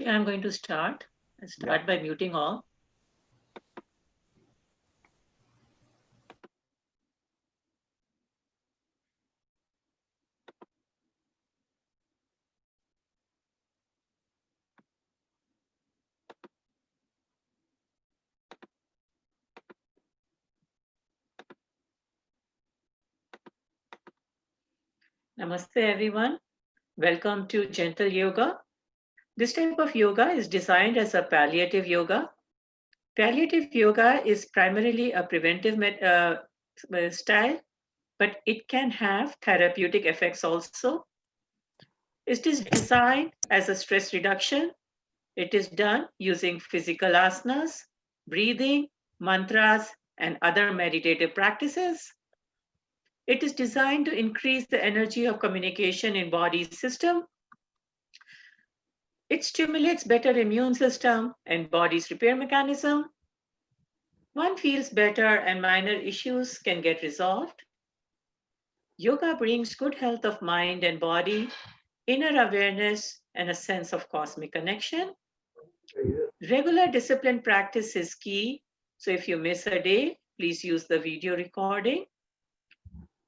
I'm going to start. I'll start by muting all. Namaste, everyone. Welcome to Gentle Yoga. This type of yoga is designed as a palliative yoga. Palliative yoga is primarily a preventive style, but it can have therapeutic effects also. It is designed as a stress reduction. It is done using physical asanas, breathing, mantras, and other meditative practices. It is designed to increase the energy of communication in body system. It stimulates better immune system and body's repair mechanism. One feels better and minor issues can get resolved. Yoga brings good health of mind and body, inner awareness, and a sense of cosmic connection. Regular discipline practice is key. So if you miss a day, please use the video recording.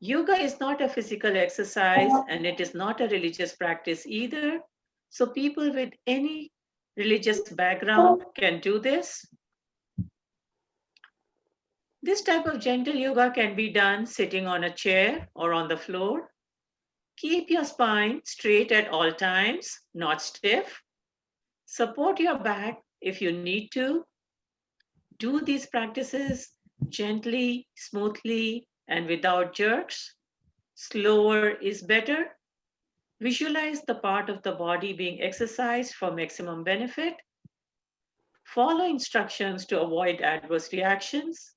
Yoga is not a physical exercise and it is not a religious practice either. So people with any religious background can do this. This type of gentle yoga can be done sitting on a chair or on the floor. Keep your spine straight at all times, not stiff. Support your back if you need to. Do these practices gently, smoothly, and without jerks. Slower is better. Visualize the part of the body being exercised for maximum benefit. Follow instructions to avoid adverse reactions.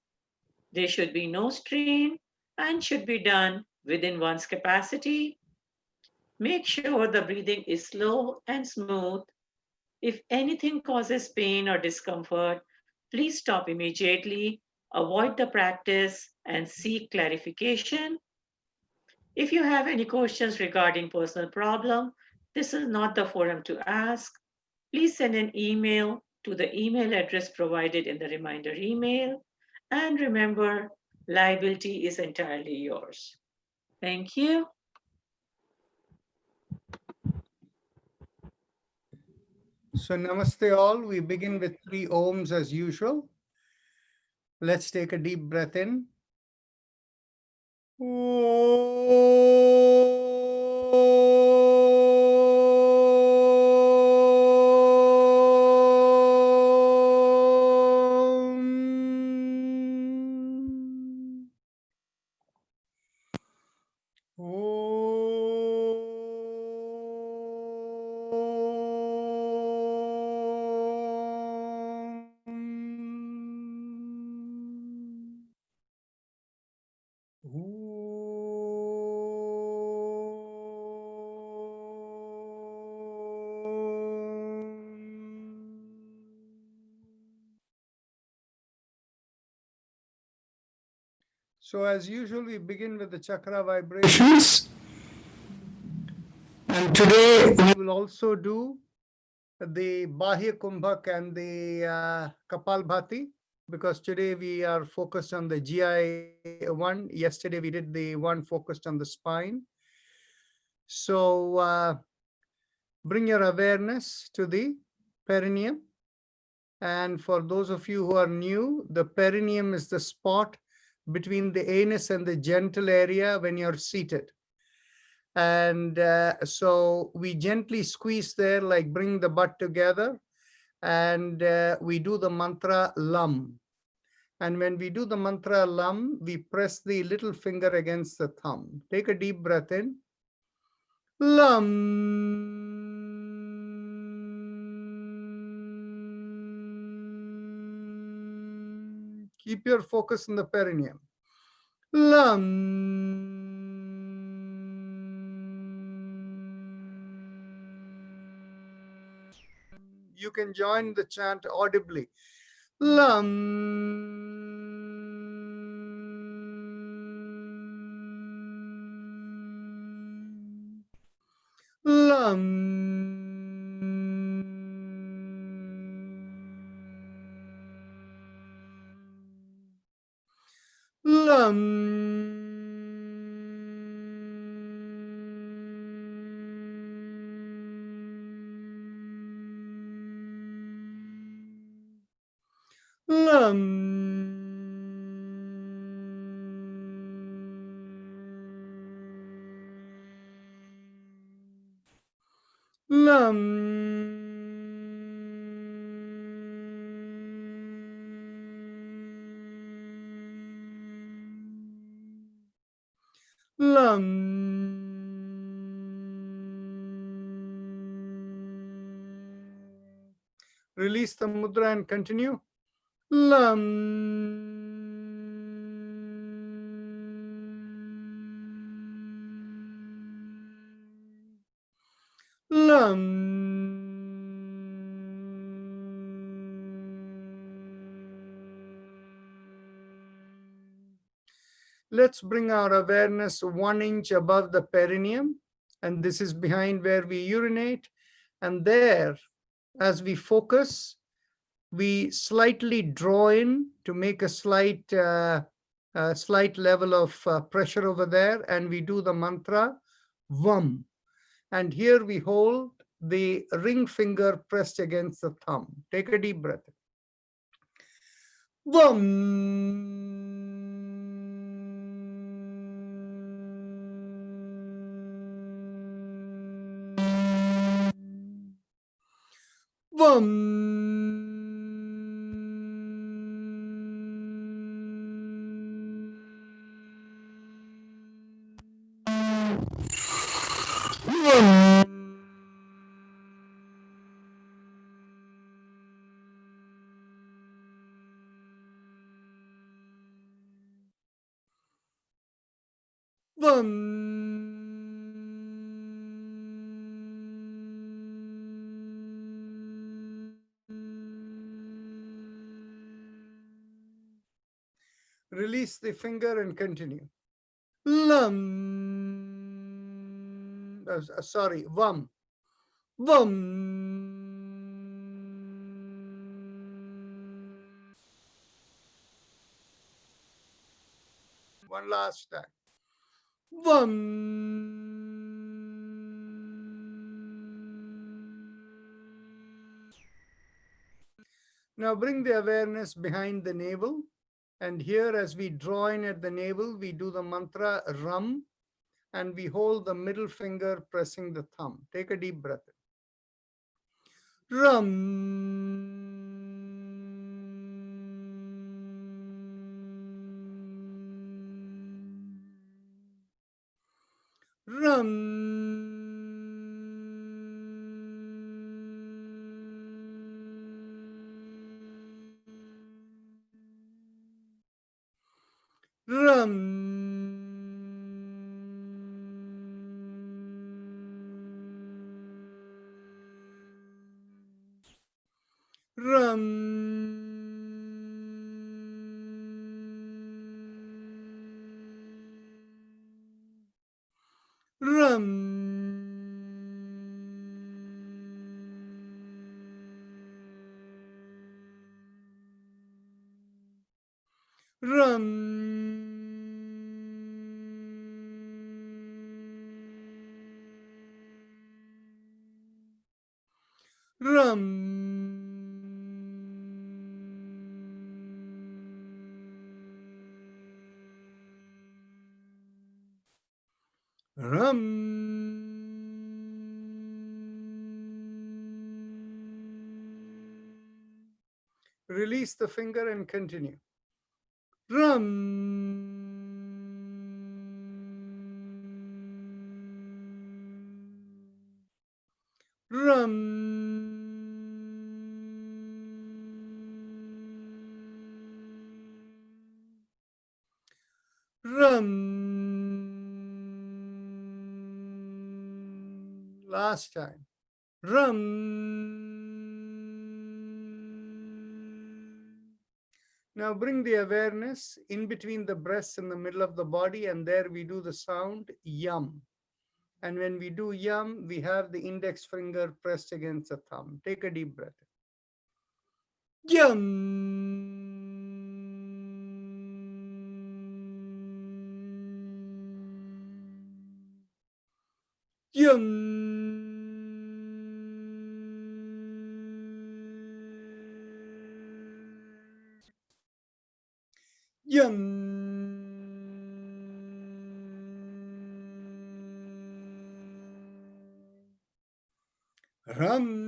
There should be no strain and should be done within one's capacity. Make sure the breathing is slow and smooth. If anything causes pain or discomfort, please stop immediately, avoid the practice, and seek clarification. If you have any questions regarding personal problem, this is not the forum to ask. Please send an email to the email address provided in the reminder email. And remember, liability is entirely yours. Thank you. So namaste all. We begin with 3 ohms as usual. Let's take a deep breath in. So as usual, we begin with the chakra vibrations. And today we will also do the Bahya Kumbhak and the Kapalbhati, because today we are focused on the GI one. Yesterday we did the one focused on the spine. So bring your awareness to the perineum. And for those of you who are new, the perineum is the spot between the anus and the genital area when you're seated. And so we gently squeeze there, like bring the butt together, and we do the mantra Lam. And when we do the mantra Lam, we press the little finger against the thumb. Take a deep breath in. Lam. Keep your focus in the perineum. Lam. You can join the chant audibly. Lam. Lam. Lam. Lam. Lam. Lam. Release the mudra and continue. Lam. Lam. Let's bring our awareness 1 inch above the perineum, and this is behind where we urinate. And there, as we focus, we slightly draw in to make a slight level of pressure over there, and we do the mantra Vam. And here we hold the ring finger pressed against the thumb. Take a deep breath. Vam. Vam. Release the finger and continue. Lam. Sorry, Vam. Vam. One last time. Vam. Now bring the awareness behind the navel. And here, as we draw in at the navel, we do the mantra Ram, and we hold the middle finger pressing the thumb. Take a deep breath. Ram. Ram. Ram. Ram. Ram. Ram. Ram. Ram. Release the finger and continue. Ram. Ram. Ram. Last time. Ram. Now bring the awareness in between the breasts and the middle of the body, and there we do the sound Yam. And when we do Yam, we have the index finger pressed against the thumb. Take a deep breath. Yam. Yum. Yum. Ram.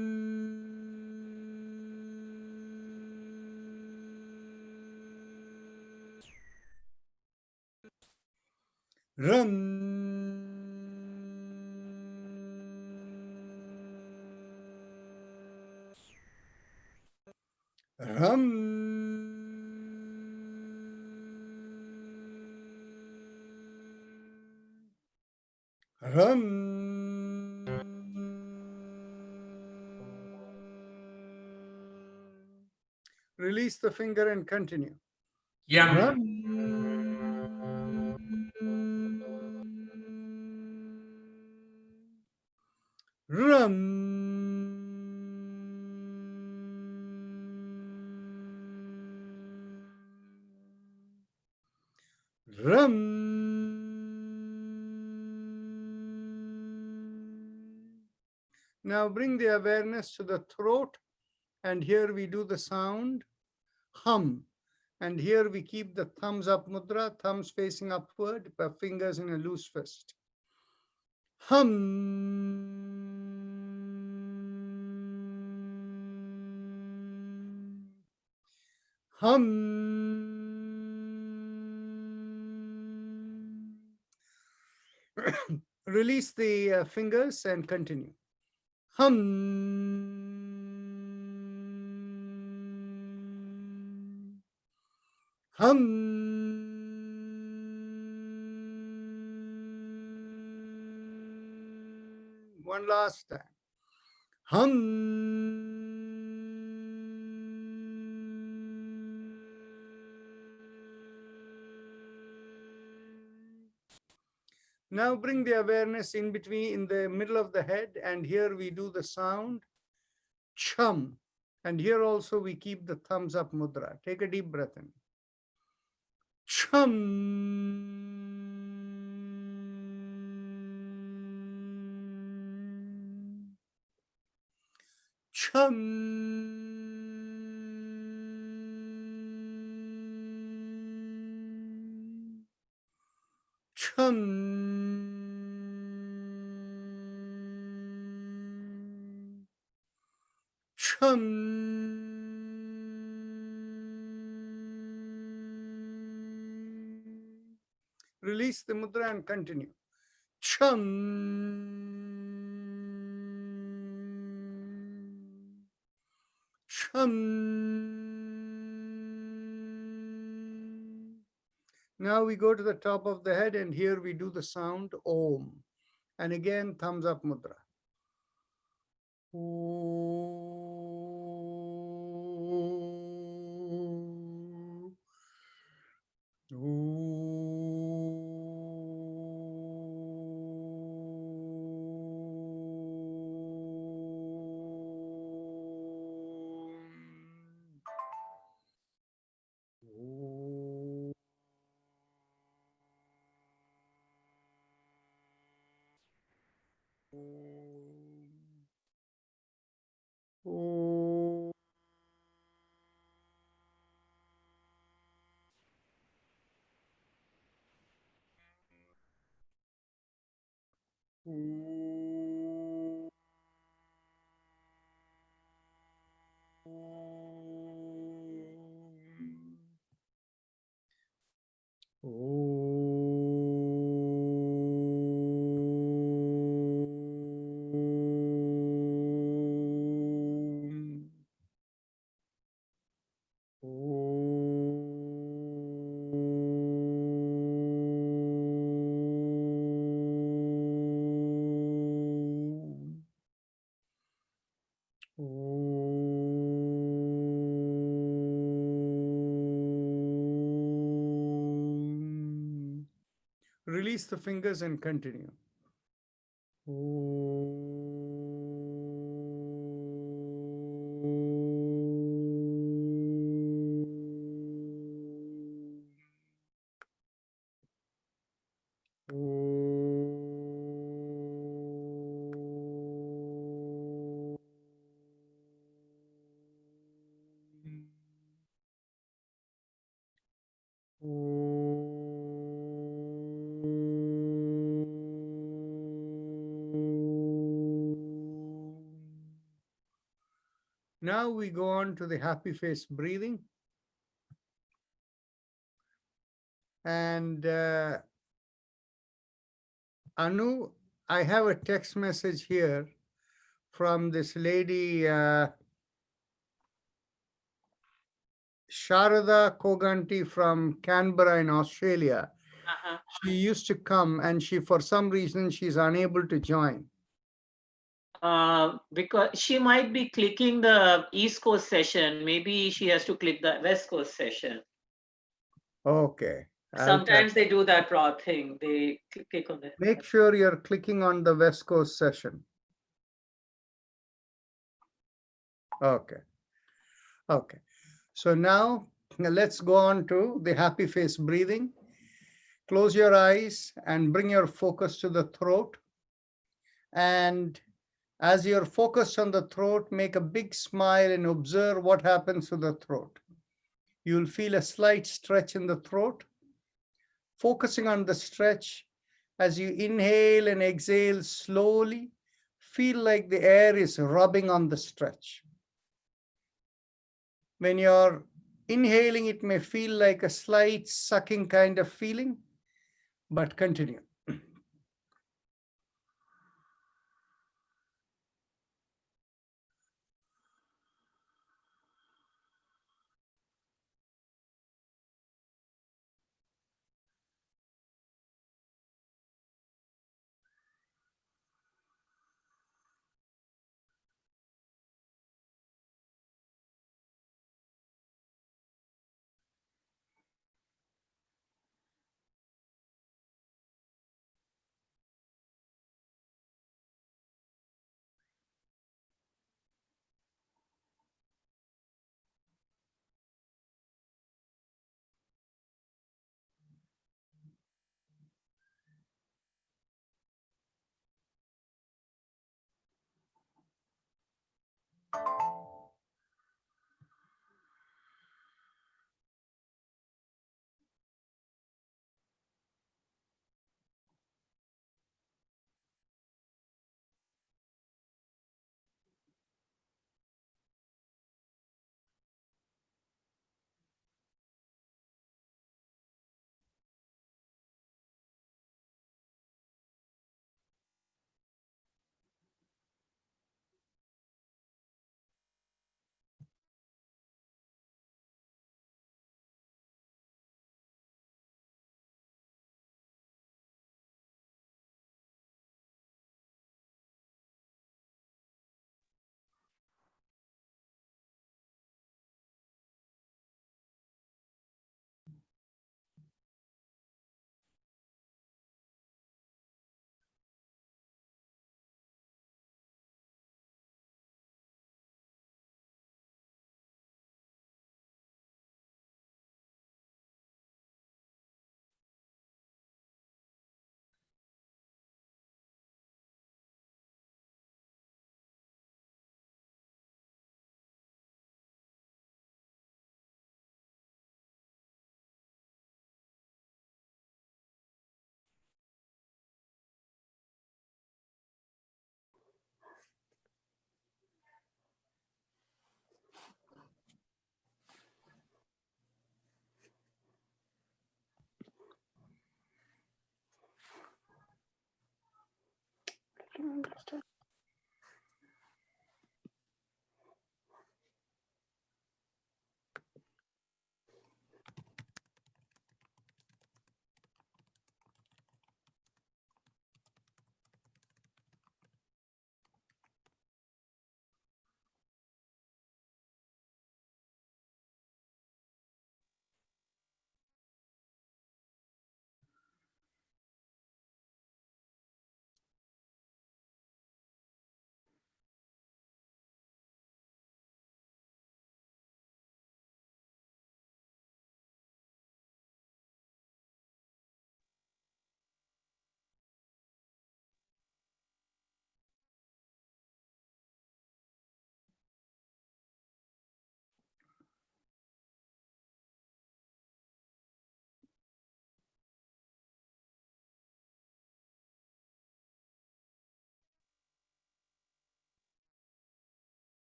Ram. Ram. Ram. Release the finger and continue. Yum. Ram. Ram. Ram. Now bring the awareness to the throat, and here we do the sound hum. And here we keep the thumbs up mudra, thumbs facing upward, but fingers in a loose fist. Hum. Hum. Release the fingers and continue. Hum. Hum. One last time. Hum. Now bring the awareness in between, in the middle of the head, and here we do the sound chum. And here also we keep the thumbs up mudra. Take a deep breath in. Chum. Chum. Chum. Chum. Release the mudra and continue. Chum. Chum. Now we go to the top of the head, and here we do the sound Om. And again, thumbs up mudra. Release the fingers and continue. Now we go on to the happy face breathing. And Anu, I have a text message here from this lady, Sharada Koganti from Canberra in Australia. Uh-huh. She used to come and for some reason, she's unable to join. Because she might be clicking the East Coast session. Maybe she has to click the West Coast session. Okay. Sometimes they do that raw thing. They click on the. Make sure you're clicking on the West Coast session. Okay. Okay. So now let's go on to the happy face breathing. Close your eyes and bring your focus to the throat. And as you're focused on the throat, make a big smile and observe what happens to the throat. You'll feel a slight stretch in the throat. Focusing on the stretch, as you inhale and exhale slowly, feel like the air is rubbing on the stretch. When you're inhaling, it may feel like a slight sucking kind of feeling, but continue.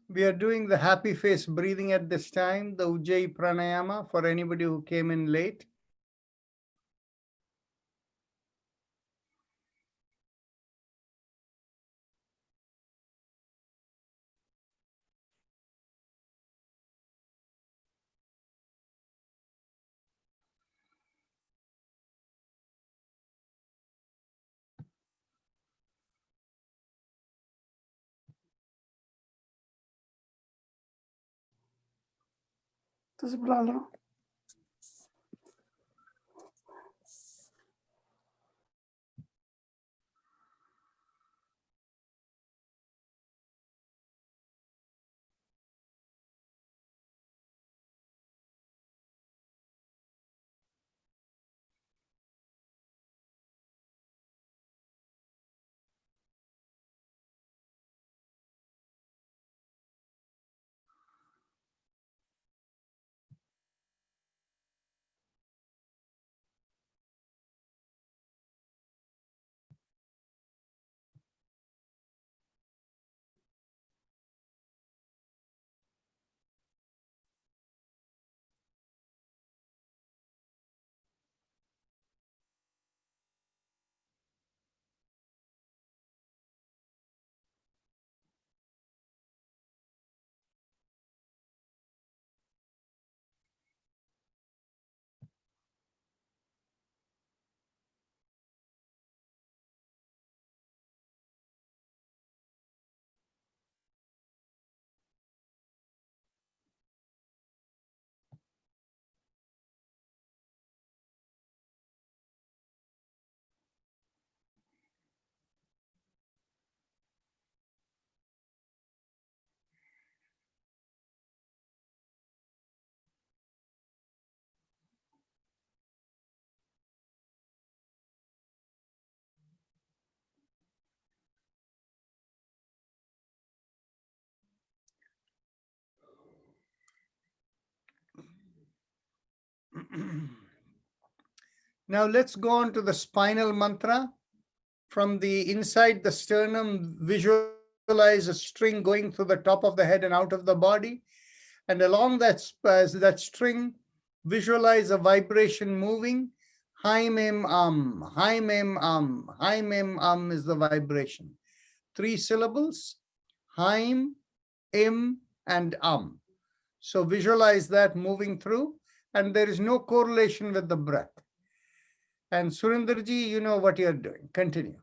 We are doing the happy face breathing at this time, the Ujjayi Pranayama, for anybody who came in late. ਤੁਸੀਂ ਬੁਲਾ ਲਓ Now let's go on to the spinal mantra. From the inside the sternum, visualize a string going through the top of the head and out of the body. And along that string, visualize a vibration moving. Haim Em Haim Em Haim Em is the vibration. 3 syllables, Haim, Im, and So visualize that moving through, and there is no correlation with the breath. And Surinderji, you know what you're doing. Continue.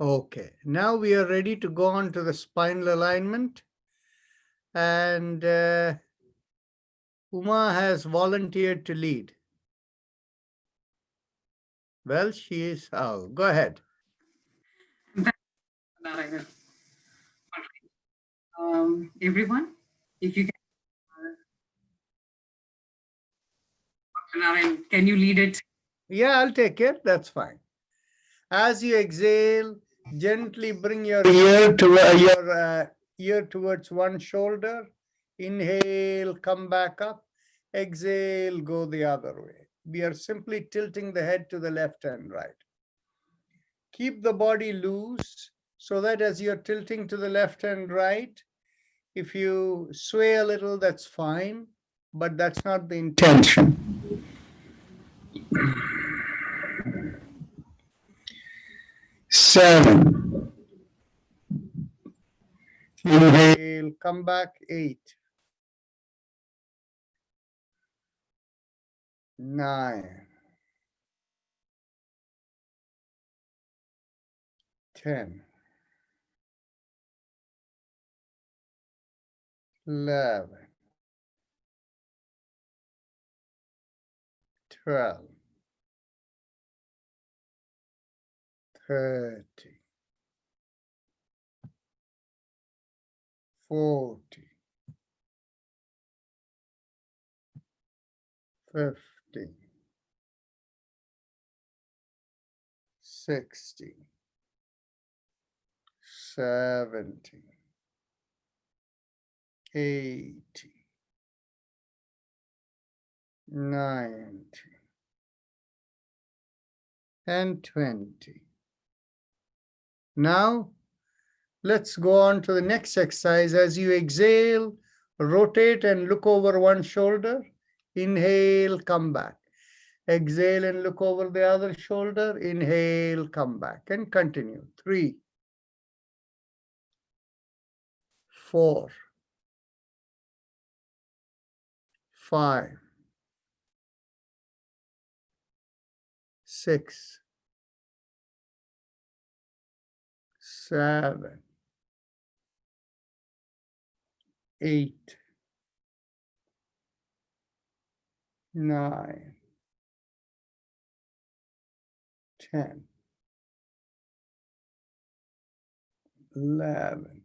Okay, now we are ready to go on to the spinal alignment. And Uma has volunteered to lead. Well, she is. Oh, go ahead. Narayan. Everyone, if you can, Dr. Narayan, can you lead it? Yeah, I'll take it. That's fine. As you exhale, gently bring your ear to your ear towards one shoulder. Inhale, come back up. Exhale, go the other way. We are simply tilting the head to the left and right. Keep the body loose so that as you're tilting to the left and right, if you sway a little, that's fine, but that's not the intention. Seven. Inhale, come back. 8. 9. 10. 11. 12. 30. 40. 50. 60. 70. 80. 90. And 20. Now, let's go on to the next exercise. As you exhale, rotate and look over one shoulder. Inhale, come back. Exhale and look over the other shoulder. Inhale, come back, and continue. 3, 4, 5, 6, 7, 8, 9, 10, 11,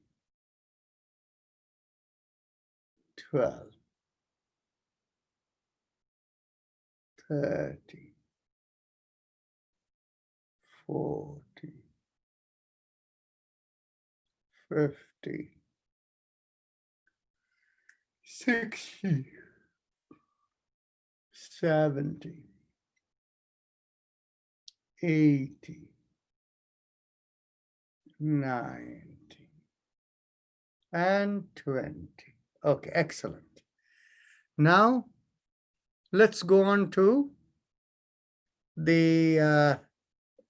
12, 13, 14, 15, 16, 17, 18, 19, and 20. Okay, excellent. Now, let's go on to the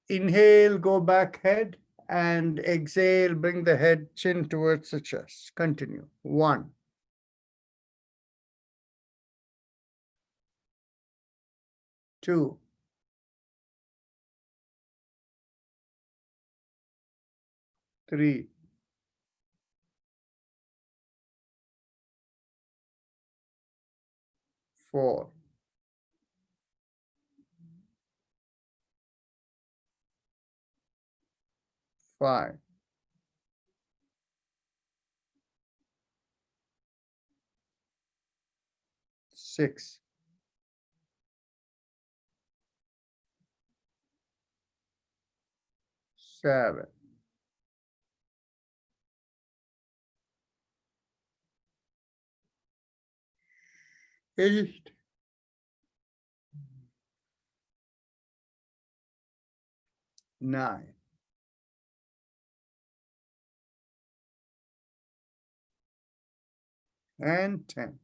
inhale, go back head, and exhale, bring the head chin towards the chest. Continue. 1, 2, 3, 4, 5, 6, 7, 8, 9, and 10.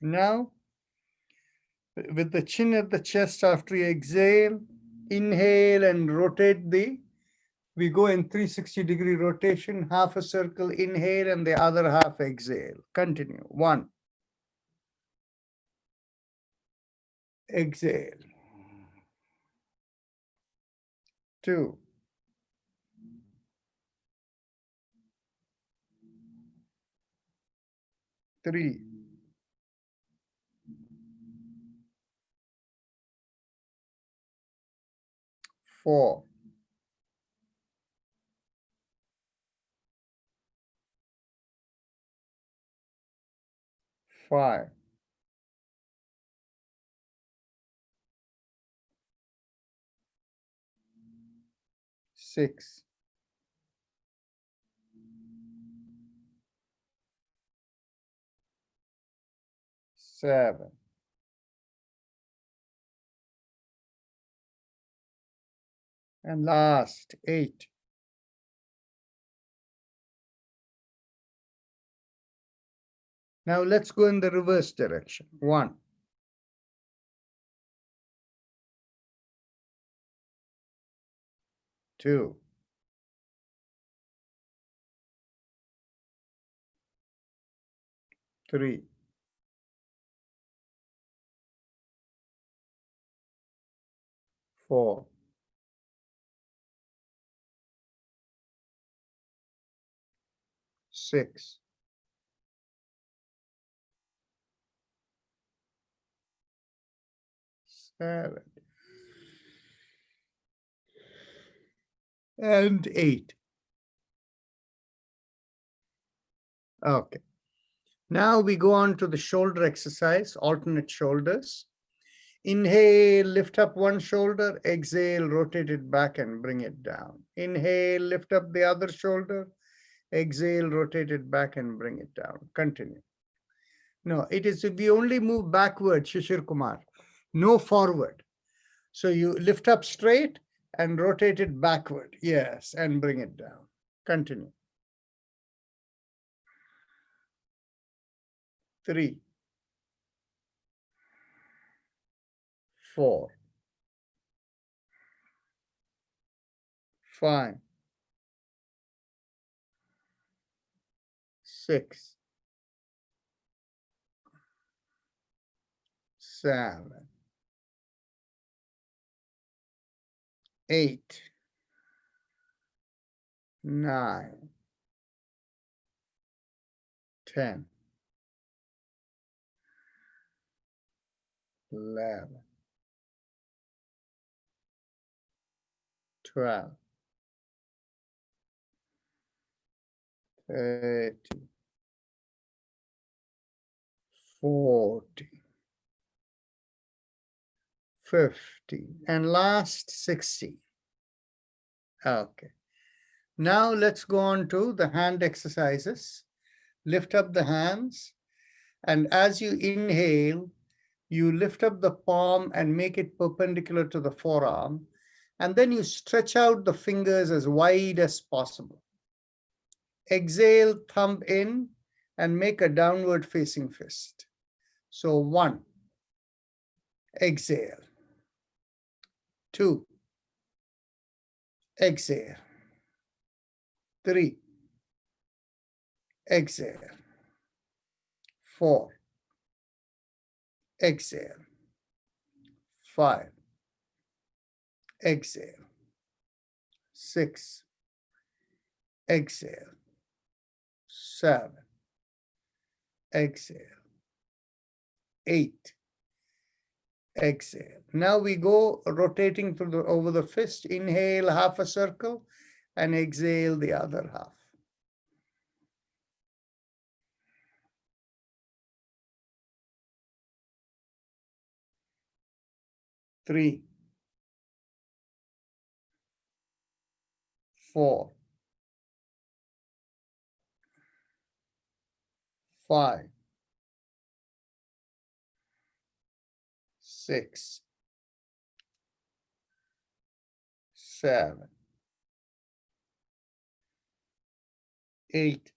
Now, with the chin at the chest after you exhale, inhale and rotate we go in 360-degree rotation, half a circle, inhale, and the other half exhale. Continue. 1, exhale. 2, 3, 4, 5, 6, 7, and last 8. Now let's go in the reverse direction. 1, 2, 3, 4, 6, 7, and 8. Okay. Now we go on to the shoulder exercise, alternate shoulders. Inhale, lift up one shoulder, exhale, rotate it back and bring it down. Inhale, lift up the other shoulder, exhale, rotate it back and bring it down. Continue. No, it is, we only move backward, Shishir Kumar, no forward. So you lift up straight and rotate it backward. Yes, and bring it down. Continue. 3, 4, 5, 6, 7, 8, 9, 10, 11, 12, 13, 14, 15, and last 16. Okay. Now let's go on to the hand exercises. Lift up the hands, and as you inhale, you lift up the palm and make it perpendicular to the forearm, and then you stretch out the fingers as wide as possible. Exhale, thumb in, and make a downward facing fist. So 1, exhale. 2, exhale. 3, exhale. 4, exhale. 5, exhale. 6, exhale. 7, exhale. 8, exhale. Now we go rotating through over the fist. Inhale half a circle and exhale the other half. 3, 4, 5, 6, 7, 8.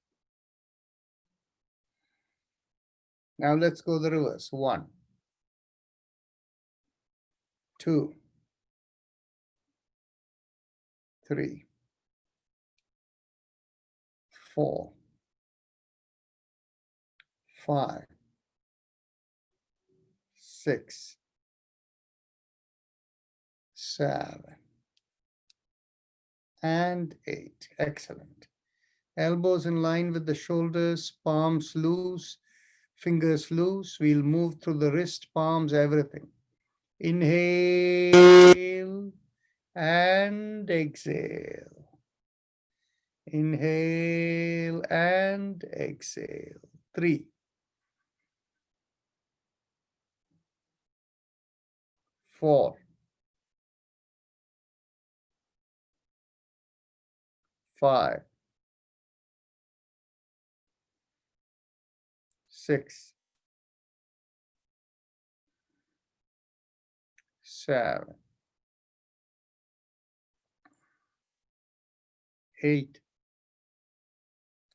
Now let's go the reverse. 1, 2, 3, 4, 5, 6, 7, and 8. Excellent. Elbows in line with the shoulders, palms loose, fingers loose. We'll move through the wrist, palms, everything. Inhale, and exhale. Inhale and exhale. 3, 4, 5, 6, 7, 8.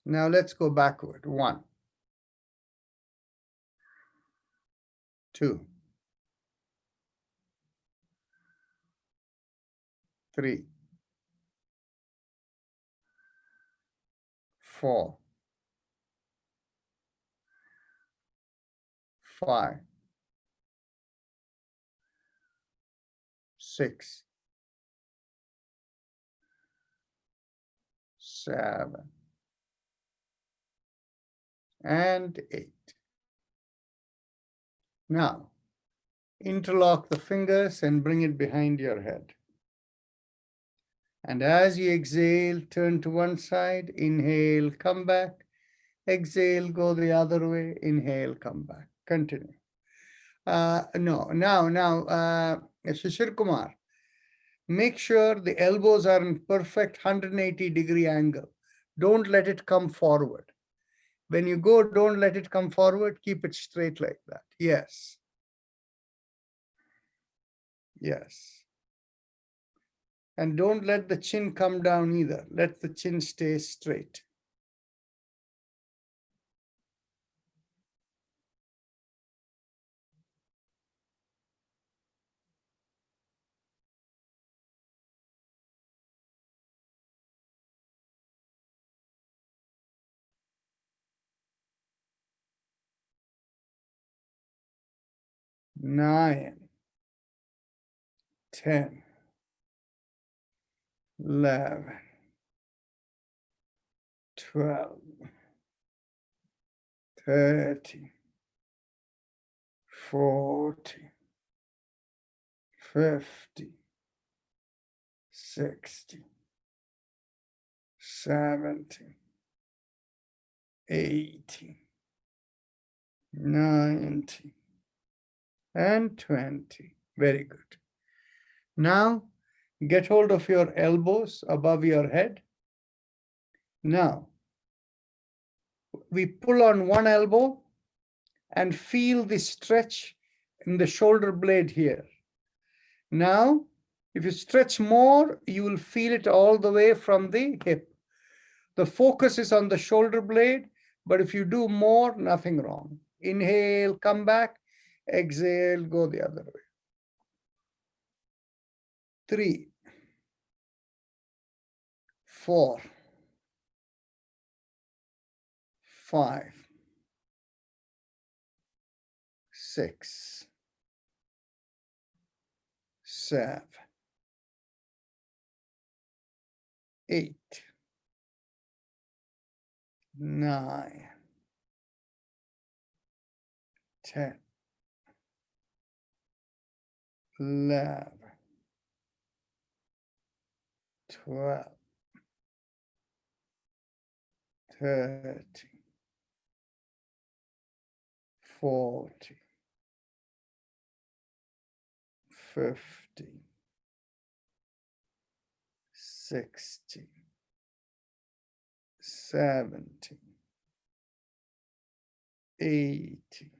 Now let's go backward. 1, 2, 3, 4, 5, 6, 7, and 8. Now, interlock the fingers and bring it behind your head. And as you exhale, turn to one side, inhale, come back. Exhale, go the other way, inhale, come back. Continue. Shishir Kumar, make sure the elbows are in perfect 180-degree angle. Don't let it come forward. When you go, don't let it come forward. Keep it straight like that. Yes. Yes. And don't let the chin come down either. Let the chin stay straight. Nine, 10, 11, 12, 13, 14, 15, 16, 17, 18, 19, and 20. Very good. Now, get hold of your elbows above your head. Now, we pull on one elbow and feel the stretch in the shoulder blade here. Now, if you stretch more, you will feel it all the way from the hip. The focus is on the shoulder blade, but if you do more, nothing wrong. Inhale, come back. Exhale, go the other way. 3, 4, 5, 6, 7, 8, 9, 10, 11, 12, 13, 14, 15, 16, 17, 18,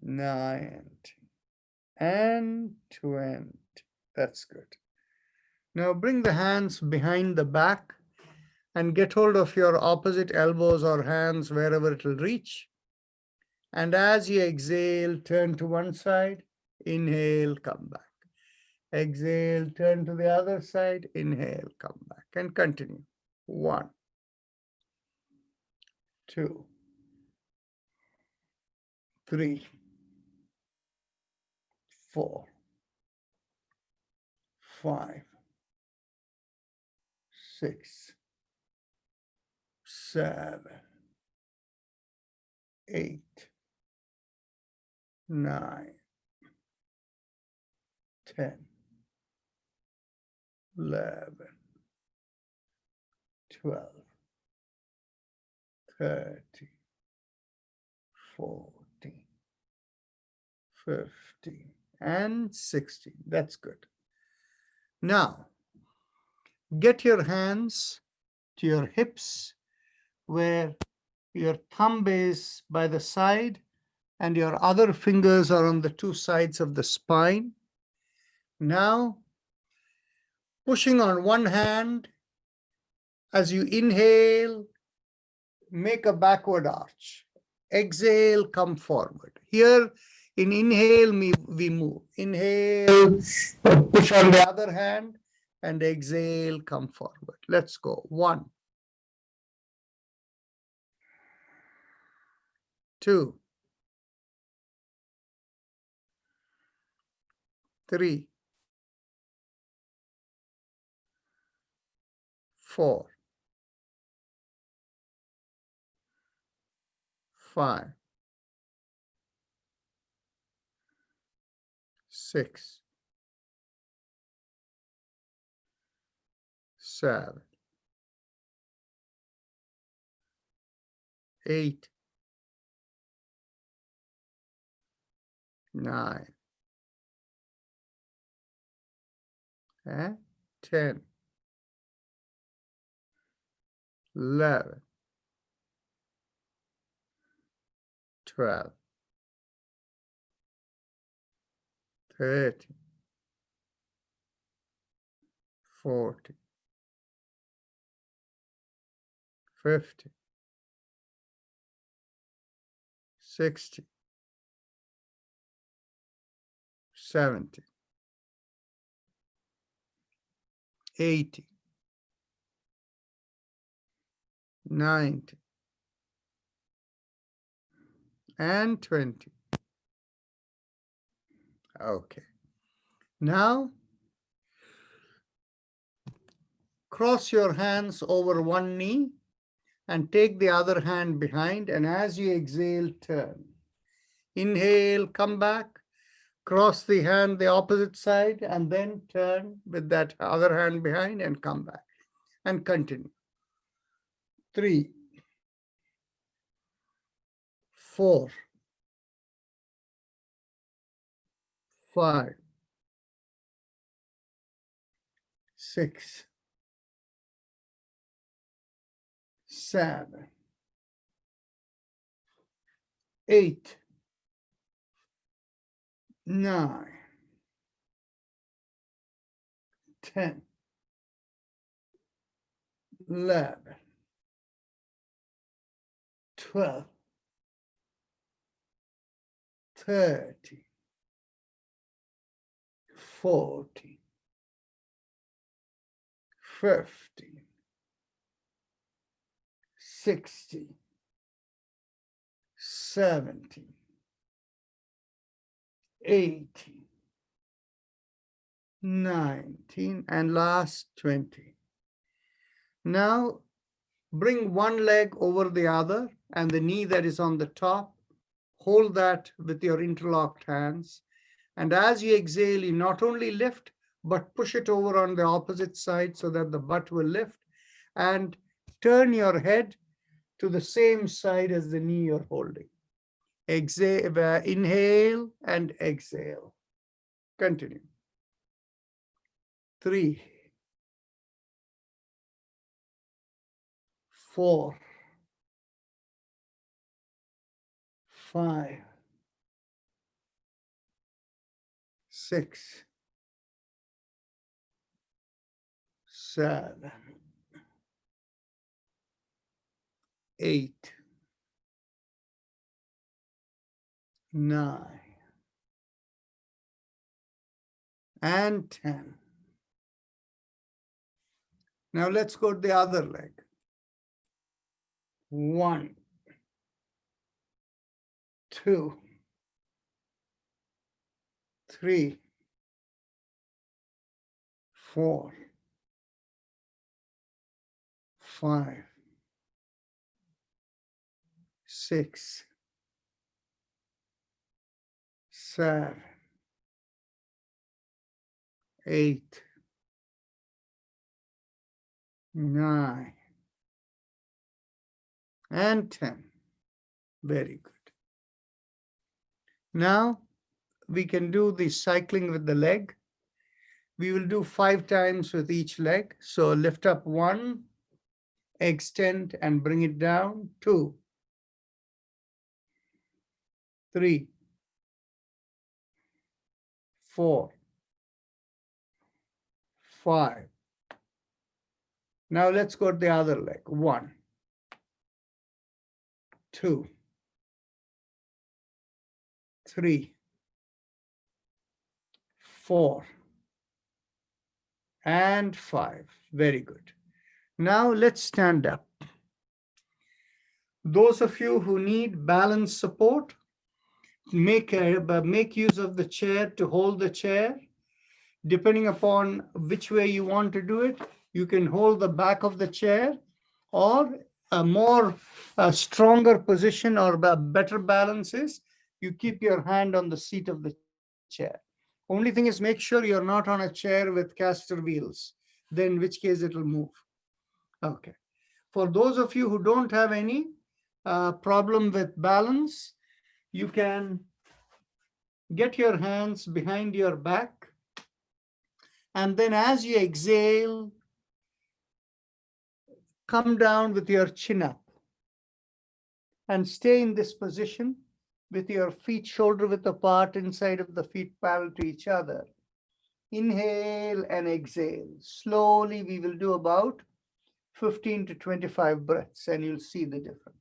19, and 20. That's good. Now bring the hands behind the back and get hold of your opposite elbows or hands wherever it will reach. And as you exhale, turn to one side, inhale, come back. Exhale, turn to the other side, inhale, come back, and continue. 1, 2, 3, 4, 5, 6, 7, 8, 9, 10, 11, 12, 13, 14, 15, and 16. That's good. Now, get your hands to your hips where your thumb is by the side and your other fingers are on the two sides of the spine. Now, pushing on one hand, as you inhale, make a backward arch. Exhale, come forward. Here, in inhale, we move. Inhale, push on the other hand, and exhale, come forward. Let's go. 1, 2, 3, 4, 5, 6, 7, 8, 9, and 10, 11, 12, 13, 14, 15, 16, 17, 18, 19, and 20. Okay. Now, cross your hands over one knee and take the other hand behind. And as you exhale, turn. Inhale, come back, cross the hand the opposite side, and then turn with that other hand behind and come back. And continue. 3, 4, 5, 6, 7, 8, 9, 10, 11, 12, 13, 14, 15, 16, 17, 18, 19, and last 20. Now bring one leg over the other and the knee that is on the top. Hold that with your interlocked hands. And as you exhale, you not only lift, but push it over on the opposite side so that the butt will lift, and turn your head to the same side as the knee you're holding. Exhale, inhale and exhale. Continue. 3, 4, 5, 6, 7, 8, 9, and 10. Now let's go to the other leg. 1, 2, 3, 4, 5, 6, 7, 8, 9, and 10. Very good. Now we can do the cycling with the leg. We will do 5 times with each leg. So lift up 1, extend and bring it down. 2, 3, 4, 5. Now let's go to the other leg. 1, 2, 3, 4, and 5. Very good. Now let's stand up. Those of you who need balance support, make use of the chair to hold the chair. Depending upon which way you want to do it, you can hold the back of the chair, or a stronger position or better balance is you keep your hand on the seat of the chair. Only thing is, make sure you're not on a chair with caster wheels, then in which case it will move. Okay. For those of you who don't have any problem with balance, you can get your hands behind your back. And then as you exhale, come down with your chin up and stay in this position with your feet shoulder width apart, inside of the feet parallel to each other. Inhale and exhale. Slowly, we will do about 15 to 25 breaths, and you'll see the difference.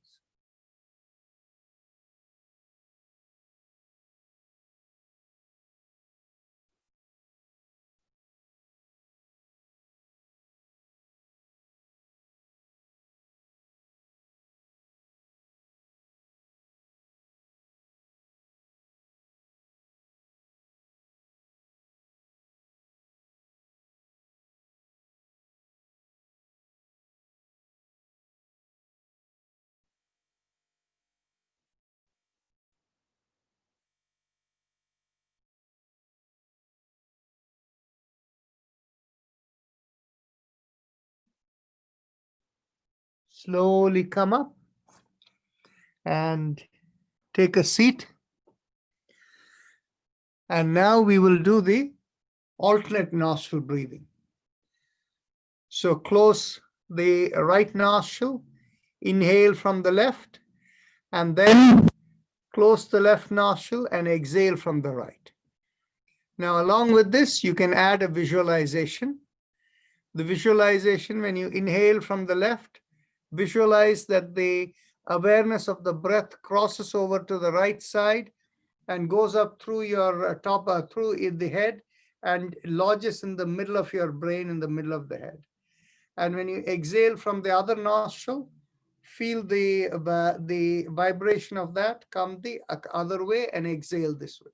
Slowly come up and take a seat. And now we will do the alternate nostril breathing. So close the right nostril, inhale from the left, and then close the left nostril and exhale from the right. Now, along with this, you can add a visualization. The visualization, when you inhale from the left, visualize that the awareness of the breath crosses over to the right side and goes up through your through in the head and lodges in the middle of your brain, in the middle of the head. And when you exhale from the other nostril, feel the vibration of that come the other way and exhale this way.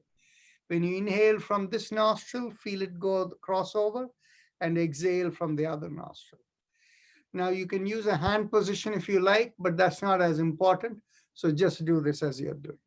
When you inhale from this nostril, feel it go crossover and exhale from the other nostril. Now you can use a hand position if you like, but that's not as important. So just do this as you're doing.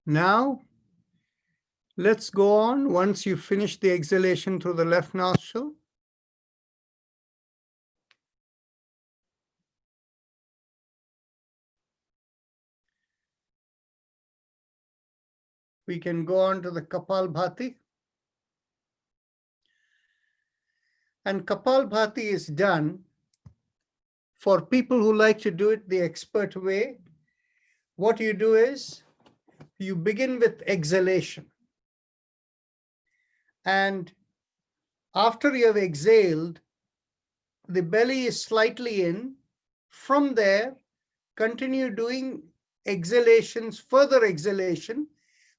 Now, let's go on. Once you finish the exhalation through the left nostril, we can go on to the Kapalbhati. And Kapalbhati is done for people who like to do it the expert way. What you do is you begin with exhalation. And after you have exhaled, the belly is slightly in. From there, continue doing exhalations, further exhalation,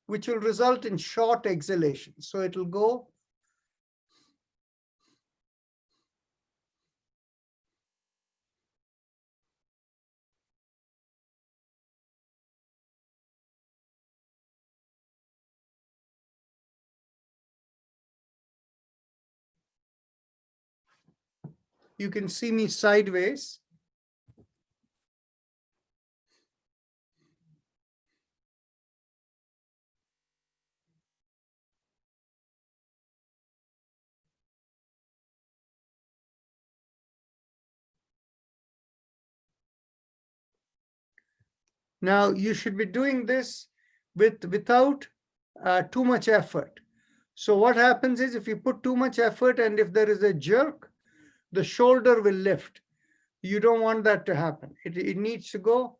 which will result in short exhalation. So it will go you can see me sideways. Now, you should be doing this without too much effort. So what happens is if you put too much effort and if there is a jerk, the shoulder will lift. You don't want that to happen. It needs to go.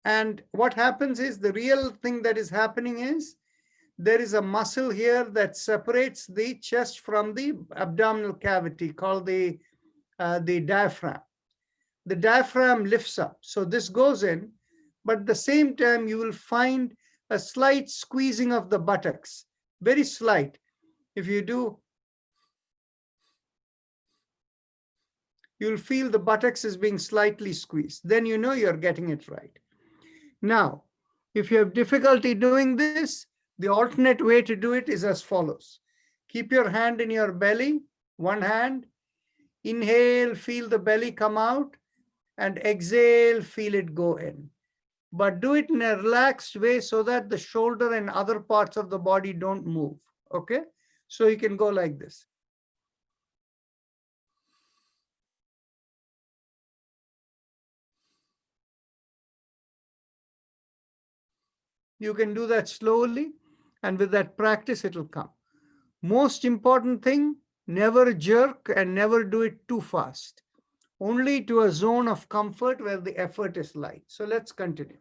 And what happens is the real thing that is happening is there is a muscle here that separates the chest from the abdominal cavity called the diaphragm. The diaphragm lifts up. So this goes in, but at the same time, you will find a slight squeezing of the buttocks, very slight. If you do, you'll feel the buttocks is being slightly squeezed. Then you know you're getting it right. Now, if you have difficulty doing this, the alternate way to do it is as follows. Keep your hand in your belly, one hand. Inhale, feel the belly come out, and exhale, feel it go in. But do it in a relaxed way so that the shoulder and other parts of the body don't move, okay? So you can go like this. You can do that slowly, and with that practice, it will come. Most important thing, never jerk and never do it too fast. Only to a zone of comfort where the effort is light. So let's continue.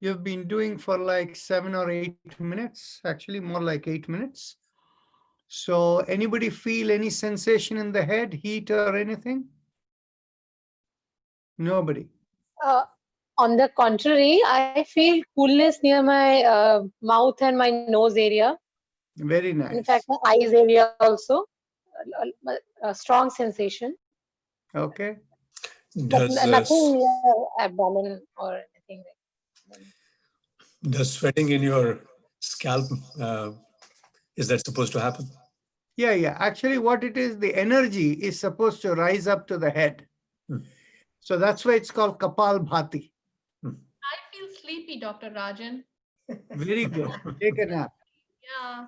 You've been doing for like 7 or 8 minutes, actually more like 8 minutes. So anybody feel any sensation in the head, heat or anything? Nobody. On the contrary, I feel coolness near my mouth and my nose area. Very In nice. fact, my eyes area also. A strong sensation, Okay. but Does nothing abdomen or anything like that. does sweating in your scalp, is that supposed to happen? Yeah. Actually, what it is, the energy is supposed to rise up to the head. Hmm. So that's why it's called Kapal Bhati. I feel sleepy, Dr. Rajan. Very good. Take a nap. Yeah.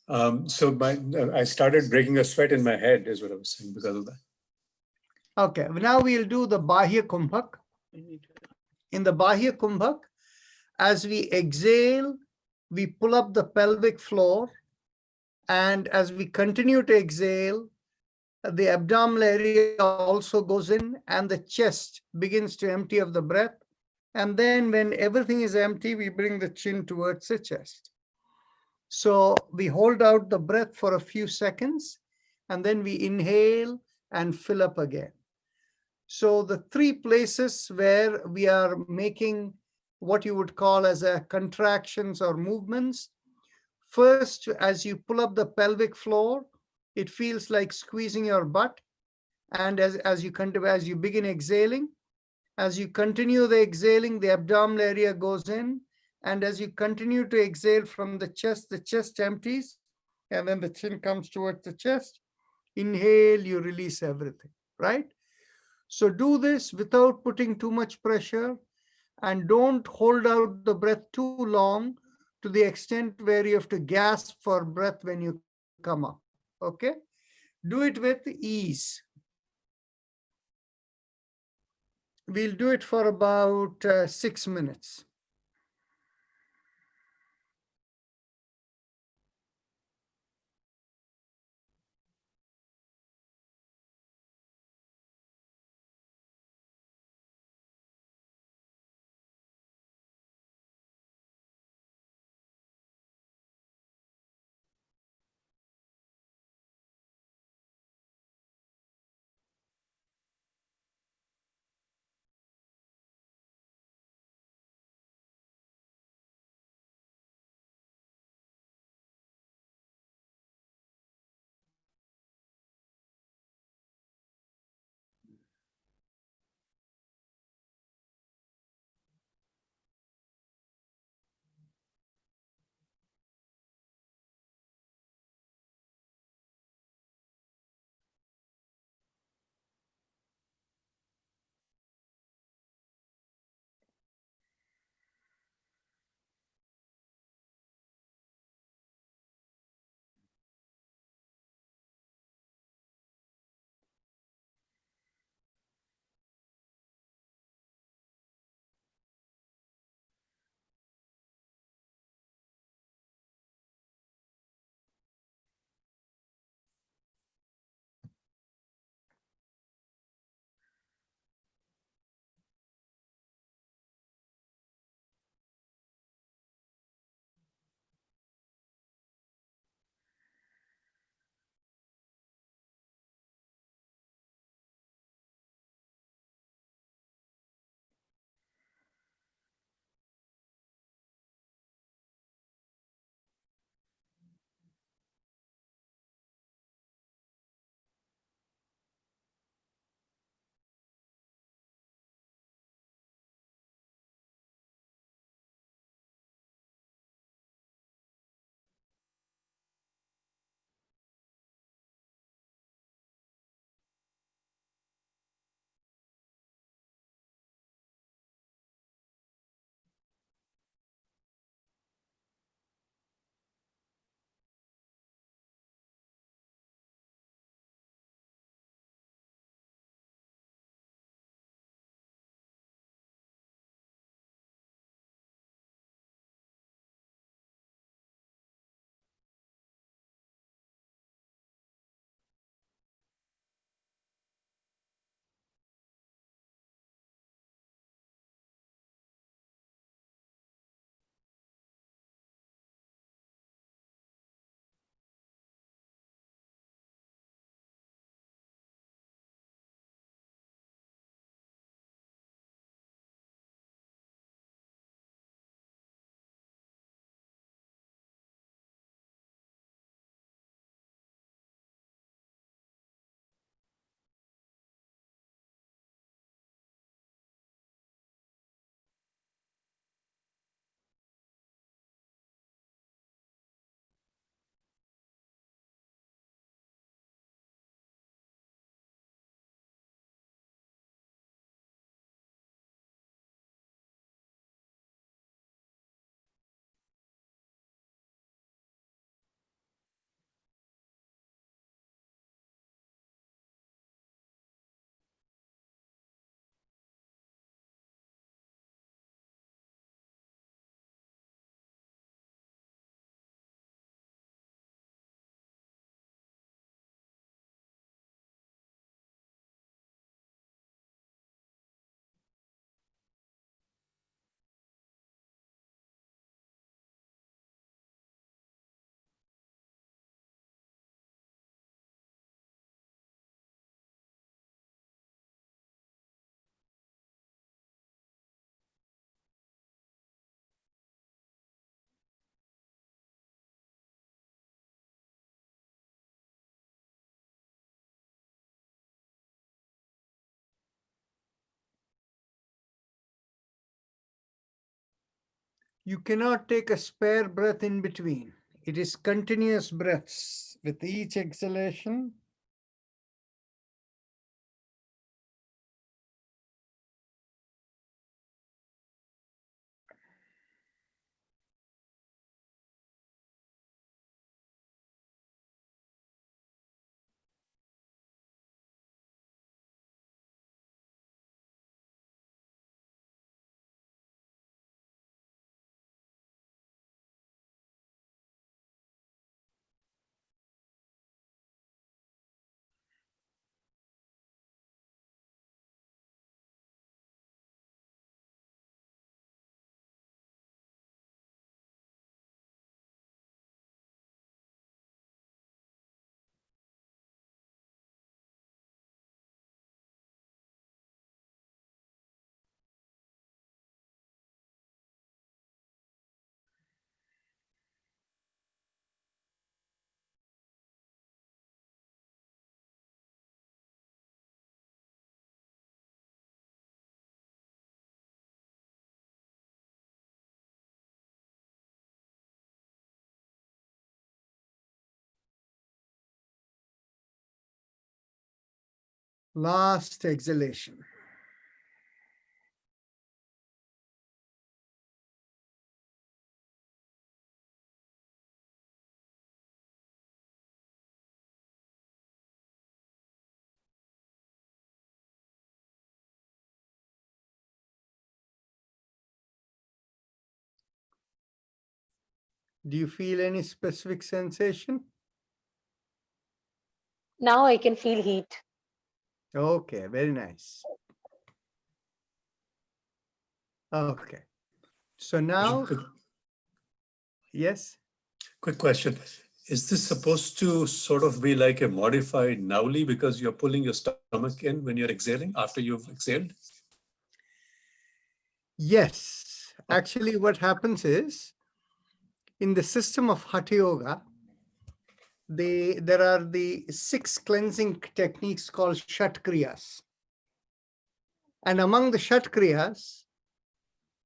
I started breaking a sweat in my head, is what I was saying, because of that. Okay, now we'll do the Bahya Kumbhak. In the Bahya Kumbhak, as we exhale, we pull up the pelvic floor. And as we continue to exhale, the abdominal area also goes in and the chest begins to empty of the breath. And then when everything is empty, we bring the chin towards the chest. So we hold out the breath for a few seconds, and then we inhale and fill up again. So the three places where we are making what you would call as a contractions or movements. First, as you pull up the pelvic floor, it feels like squeezing your butt. And as you begin exhaling, as you continue the exhaling, the abdominal area goes in. And as you continue to exhale from the chest empties, and then the chin comes towards the chest. Inhale, you release everything, right? So do this without putting too much pressure, and don't hold out the breath too long to the extent where you have to gasp for breath when you come up, okay? Do it with ease. We'll do it for about 6 minutes. You cannot take a spare breath in between. It is continuous breaths with each exhalation. Last exhalation. Do you feel any specific sensation? Now I can feel heat. Okay, very nice. Okay. So now, yes. Quick question. Is this supposed to sort of be like a modified Nauli because you're pulling your stomach in when you're exhaling after you've exhaled? Yes. Actually, what happens is in the system of Hatha Yoga, there are the 6 cleansing techniques called Shat Kriyas. And among the Shat Kriyas,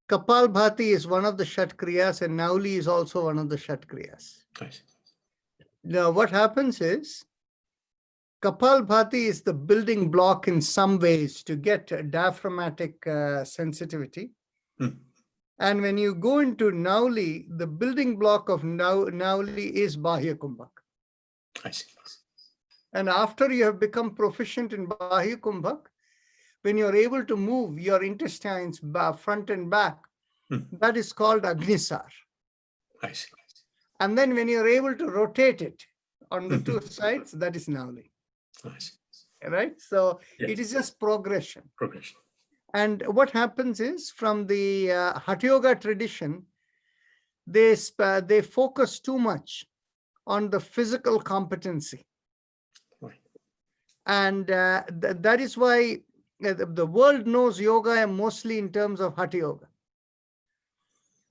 Kapalbhati is one of the Shat Kriyas and Nauli is also one of the Shat Kriyas. Nice. Now, what happens is Kapalbhati is the building block in some ways to get diaphragmatic sensitivity. Hmm. And when you go into Nauli, the building block of Nauli is Bahya Kumbhak. I see. And after you have become proficient in Bahya Kumbhak, when you're able to move your intestines front and back, that is called Agnisar. I see. And then when you're able to rotate it on the 2 sides, that is Nauli. I see. Right? So Yes. it is just progression. Progression. And what happens is from the Hatha Yoga tradition, they focus too much on the physical competency. Right. And that is why the world knows yoga mostly in terms of Hatha Yoga.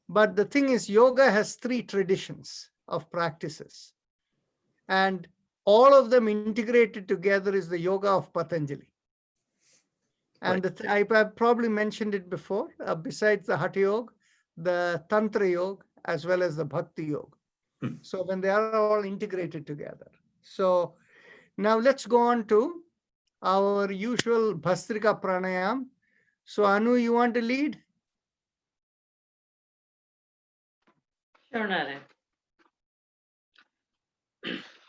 But the thing is, yoga has 3 traditions of practices. And all of them integrated together is the yoga of Patanjali. And Right. I've probably mentioned it before, besides the Hatha Yoga, the Tantra Yoga, as well as the Bhakti Yoga. So when they are all integrated together. So now let's go on to our usual Bhastrika Pranayam. So Anu, you want to lead? Sure, Naren.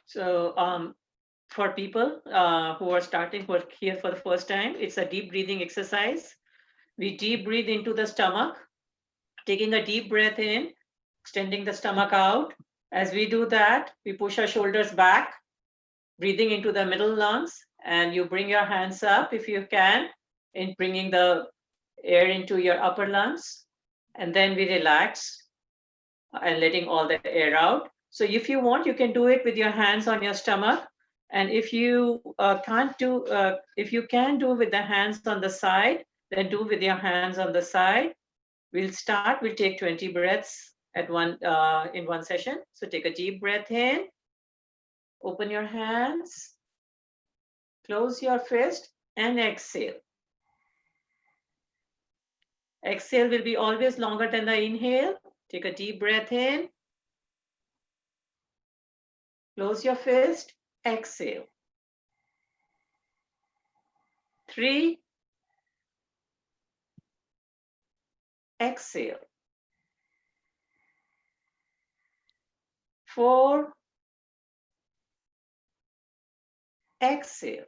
So for people who are here for the first time, it's a deep breathing exercise. We deep breathe into the stomach, taking a deep breath in, extending the stomach out. As we do that, we push our shoulders back, breathing into the middle lungs, and you bring your hands up if you can, in bringing the air into your upper lungs. And then we relax and letting all the air out. So if you want, you can do it with your hands on your stomach. And if you if you can do with the hands on the side, then do with your hands on the side. We'll take 20 breaths at in one session. So take a deep breath in, open your hands, close your fist, and exhale. Exhale will be always longer than the inhale. Take a deep breath in. Close your fist. Exhale. 3. Exhale. 4. Exhale.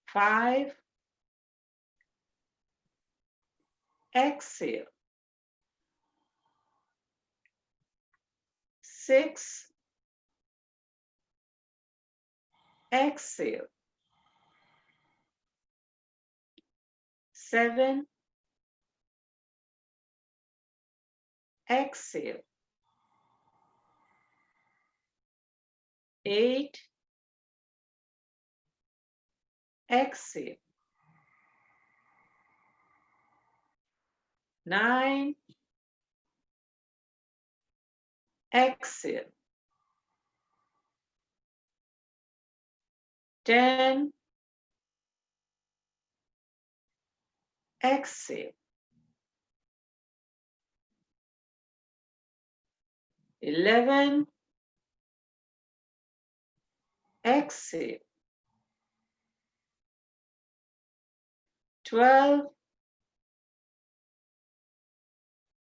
5. Exhale. 6. Exhale. 7. Exhale. 8. Exhale. 9. Exhale. 10. Exhale. 11. Exhale. 12.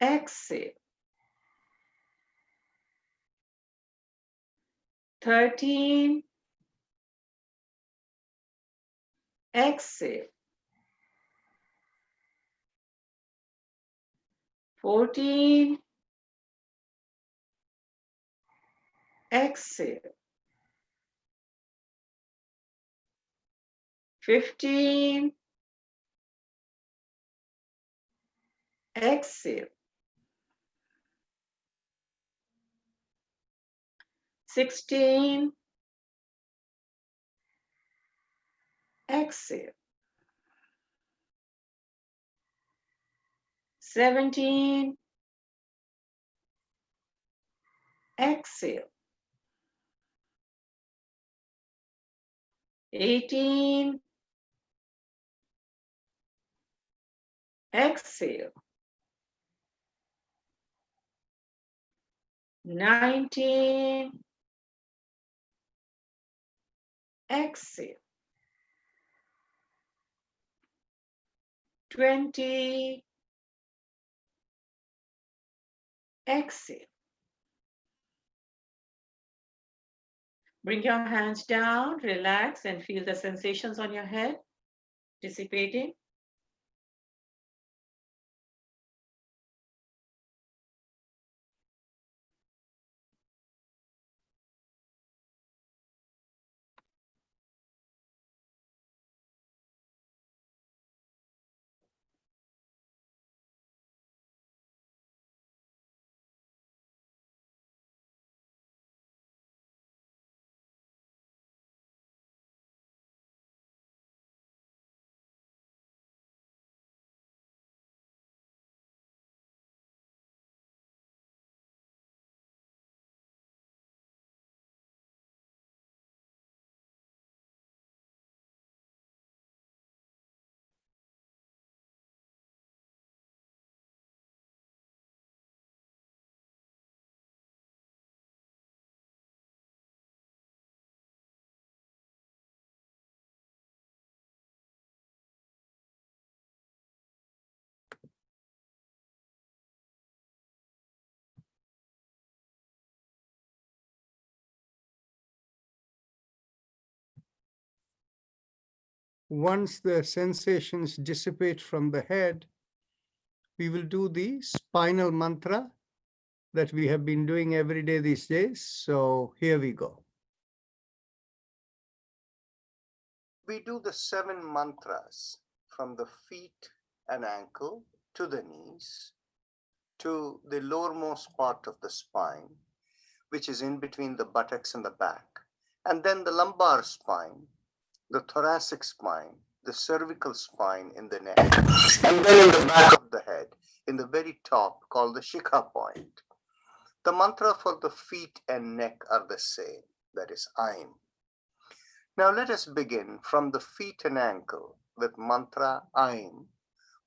Exhale. 13. Exhale. 14. Exhale. 15. Exhale. 16. Exhale. 17. Exhale. 18. Exhale. 19. Exhale. 20. Exhale. Bring your hands down, relax, and feel the sensations on your head dissipating. Once the sensations dissipate from the head, we will do the spinal mantra that we have been doing every day these days. So here we go. We do the 7 mantras from the feet and ankle to the knees to the lowermost part of the spine, which is in between the buttocks and the back, and then the lumbar spine, the thoracic spine, the cervical spine in the neck, and then in the back of the head, in the very top, called the Shikha point. The mantra for the feet and neck are the same, that is Aim. Now let us begin from the feet and ankle with mantra Aim,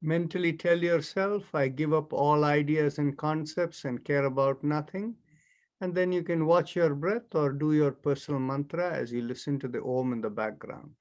Mentally tell yourself, I give up all ideas and concepts and care about nothing. And then you can watch your breath or do your personal mantra as you listen to the Om in the background.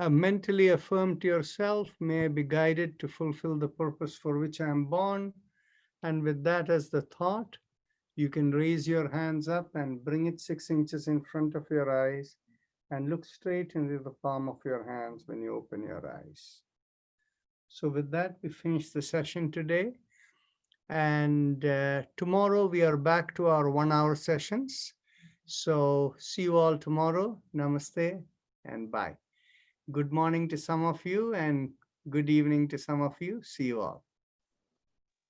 Mentally affirm to yourself, may I be guided to fulfill the purpose for which I am born. And with that as the thought, you can raise your hands up and bring it 6 inches in front of your eyes and look straight into the palm of your hands when you open your eyes. So with that, we finish the session today. And tomorrow we are back to our 1-hour sessions. So see you all tomorrow. Namaste and bye. Good morning to some of you and good evening to some of you. See you all.